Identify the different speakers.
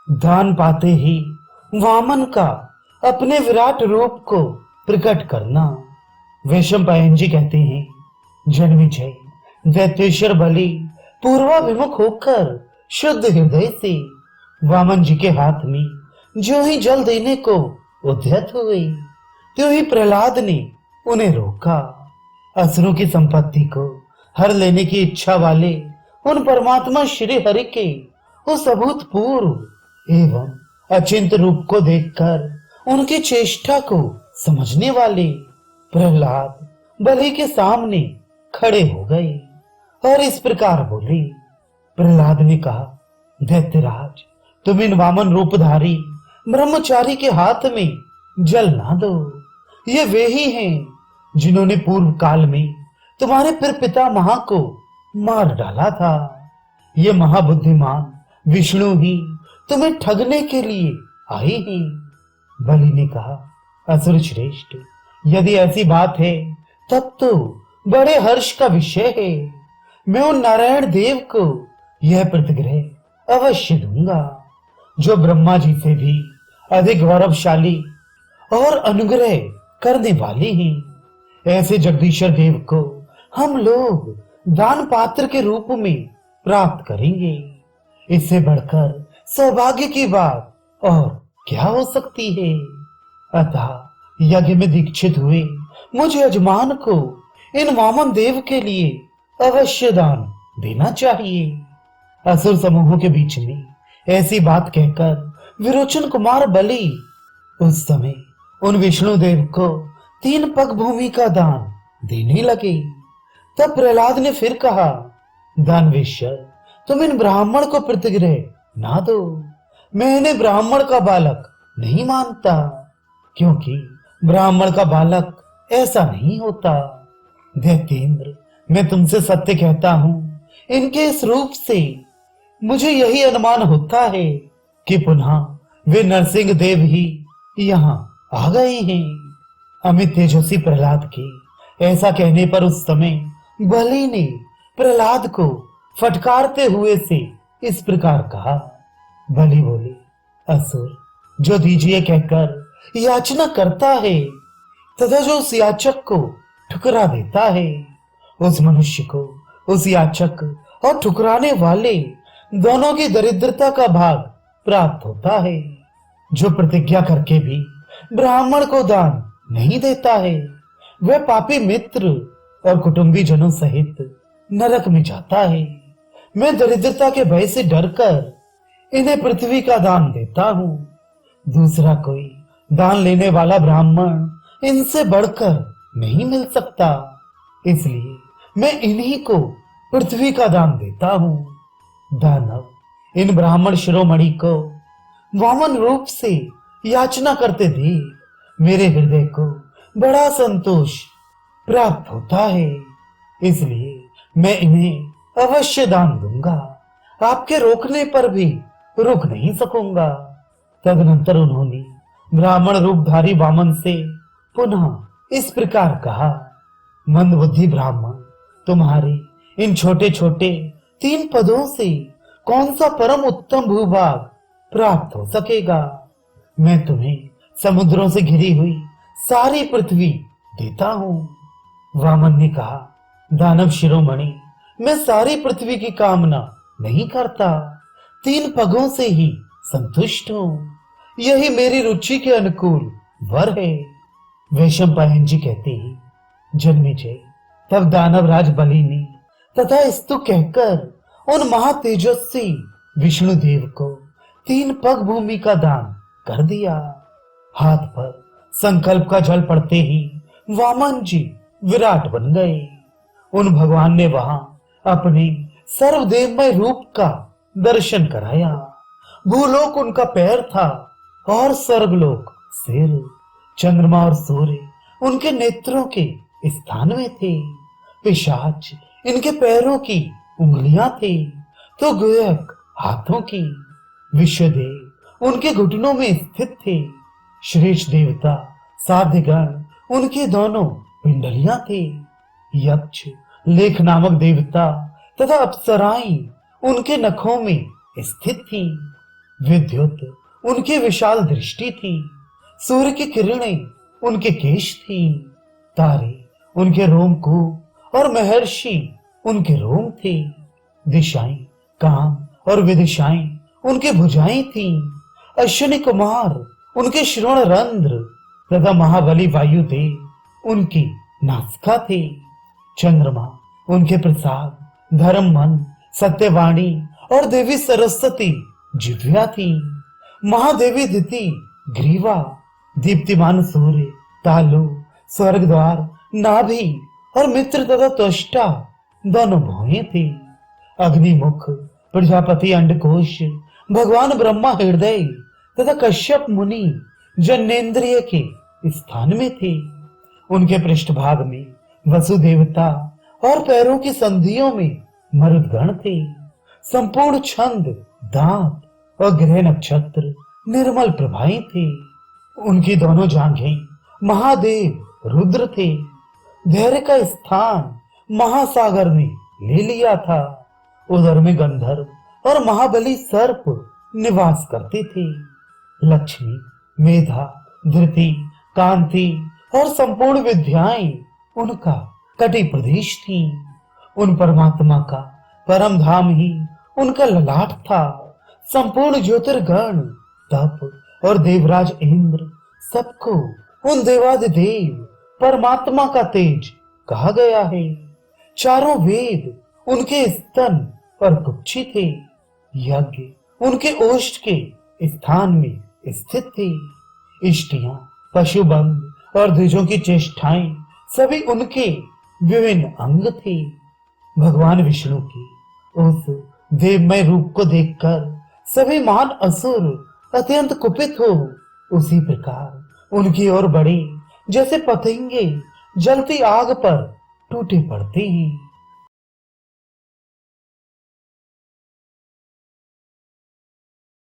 Speaker 1: दान पाते ही वामन का अपने विराट रूप को प्रकट करना। वैशंपायन जी कहते हैं, जन्मेजय दैत्येश्वर बलि पूर्वाभिमुख होकर शुद्ध हृदय से वामन जी के हाथ में जो ही जल देने को उद्यत हुए, त्यों ही प्रहलाद ने उन्हें रोका। असुरों की संपत्ति को हर लेने की इच्छा वाले उन परमात्मा श्री हरि के उस अभूतपूर्व एवं अचिंत रूप को देखकर उनकी चेष्टा को समझने वाले प्रहलाद बलि के सामने खड़े हो गए और इस प्रकार बोले। प्रहलाद ने कहा, दैत्यराज, तुम इन वामन रूपधारी ब्रह्मचारी के हाथ में जल ना दो। ये वे ही हैं जिन्होंने पूर्व काल में तुम्हारे पिता महा को मार डाला था। ये महाबुद्धिमान विष्णु ही तुम्हें ठगने के लिए आए हैं। बलि ने कहा, असुर श्रेष्ठ, यदि ऐसी बात है तब तो बड़े हर्ष का विषय है। मैं उन नारायण देव को यह प्रतिग्रह अवश्य दूंगा जो ब्रह्मा जी से भी अधिक गौरवशाली और अनुग्रह करने वाले हैं। ऐसे जगदीश्वर देव को हम लोग दान पात्र के रूप में प्राप्त करेंगे। इससे बढ़कर सौभाग्य की बात और क्या हो सकती है। अतः यज्ञ में दीक्षित हुए मुझ यजमान को इन वामन देव के लिए अवश्य दान देना चाहिए। असुर समूहों के बीच में ऐसी बात कहकर विरोचन कुमार बलि उस समय उन विष्णु देव को 3 पग भूमि का दान देने लगे। तब प्रहलाद ने फिर कहा, दानवेश्वर, तुम इन ब्राह्मण को प्रतिग्रह ना दो। मैं इन्हें ब्राह्मण का बालक नहीं मानता, क्योंकि ब्राह्मण का बालक ऐसा नहीं होता। दैत्येंद्र, मैं तुमसे सत्य कहता हूं, इनके इस रूप से मुझे यही अनुमान होता है कि पुनः वे नरसिंह देव ही यहाँ आ गए हैं। अमित तेजस्वी प्रहलाद के ऐसा कहने पर उस समय बलि ने प्रहलाद को फटकारते हुए से इस प्रकार कहा। बलि बोले, असुर, जो दीजिए कहकर याचना करता है तथा जो उस याचक को ठुकरा देता है, उस मनुष्य को उस याचक और ठुकराने वाले दोनों की दरिद्रता का भाग प्राप्त होता है। जो प्रतिज्ञा करके भी ब्राह्मण को दान नहीं देता है, वह पापी मित्र और कुटुंबी जनों सहित नरक में जाता है। मैं दरिद्रता के भय से डरकर इन्हें पृथ्वी का दान देता हूँ। दूसरा कोई दान लेने वाला ब्राह्मण इनसे बढ़कर नहीं मिल सकता, इसलिए मैं इन्हीं को पृथ्वी का दान देता हूँ। दानव इन ब्राह्मण शिरोमणि को वामन रूप से याचना करते देख मेरे हृदय को बड़ा संतोष प्राप्त होता है, इसलिए मैं इन्हें अवश्य दान दूंगा। आपके रोकने पर भी रुक नहीं सकूंगा। तदनंतर उन्होंने ब्राह्मण रूपधारी वामन से पुनः इस प्रकार कहा, मंदबुद्धि ब्राह्मण, तुम्हारे इन छोटे छोटे 3 पदों से कौन सा परम उत्तम भूभाग प्राप्त हो सकेगा। मैं तुम्हें समुद्रों से घिरी हुई सारी पृथ्वी देता हूं। वामन ने कहा, दानव शिरोमणि, मैं सारी पृथ्वी की कामना नहीं करता, 3 पगों से ही संतुष्ट हूं। यही मेरी रुचि के अनुकूल वर है। वैशंपायन जी कहते हैं, जन्मेजय, तब दानवराज बलि ने तथा स्तु कहकर उन महातेजस्वी विष्णुदेव को 3 पग भूमि का दान कर दिया। हाथ पर संकल्प का जल पड़ते ही वामन जी विराट बन गए। उन भगवान ने वहां अपने सर्वदेवमय रूप का दर्शन कराया। भूलोक उनका पैर था और स्वर्गलोक सिर। चंद्रमा और सूर्य उनके नेत्रों के स्थान में थे। पिशाच इनके पैरों की उंगलियां थी तो गुयक हाथों की। विश्वदेव उनके घुटनों में स्थित थे। श्रेष्ठ देवता साध्यगण उनके दोनों पिंडलियां थे। यक्ष लेख नामक देवता तथा अप्सराएं उनके नखों में स्थित थी। विद्युत उनकी विशाल दृष्टि थी, सूर्य की किरणें उनके केश थी, तारे उनके रोमकूप और महर्षि उनके रोम थे। दिशाएं, काम और विदिशाएं उनकी भुजाएं थीं। अश्विनी कुमार उनके श्रोण रंध्र तथा महाबली वायुदेव उनकी नासिका थे। चंद्रमा उनके प्रसाद, धर्म मन, सत्यवाणी और देवी सरस्वती जिह्वा थी। महादेवी दिति ग्रीवा, दीप्तिमान सूर्य, तालु, स्वर्ग द्वार, नाभि और मित्र तथा त्वष्टा दोनों भौहें थे। अग्निमुख, प्रजापति अंडकोश, भगवान ब्रह्मा हृदय तथा कश्यप मुनि जनेन्द्रिय के स्थान में थे। उनके पृष्ठभाग में वसुदेवता और पैरों की संधियों में मरुदगण थे। संपूर्ण छंद, दांत और ग्रह नक्षत्र निर्मल प्रभाएं थे। उनकी दोनों जांघें महादेव रुद्र थे। धैर्य का स्थान महासागर ने ले लिया था। उदर में गंधर्व और महाबली सर्प निवास करते थे। लक्ष्मी, मेधा, धृति, कांति और संपूर्ण विद्याएं उनका कटी प्रदेश थी। उन परमात्मा का परम धाम ही उनका ललाट था। संपूर्ण ज्योतिर्गण, तप और देवराज इंद्र सबको उन देवादिदेव परमात्मा का तेज कहा गया है। चारों वेद उनके स्तन पर कुक्षी थे। यज्ञ उनके ओष्ठ के स्थान में स्थित थे। इष्टियां, पशुबंध और द्विजों की चेष्टाएं सभी उनके विभिन्न अंग थे। भगवान विष्णु की उस देवमय रूप को देखकर सभी महान असुर अत्यंत कुपित हो उसी प्रकार उनकी ओर बढ़े जैसे पतंगे जलती आग पर टूटे पड़ते हैं।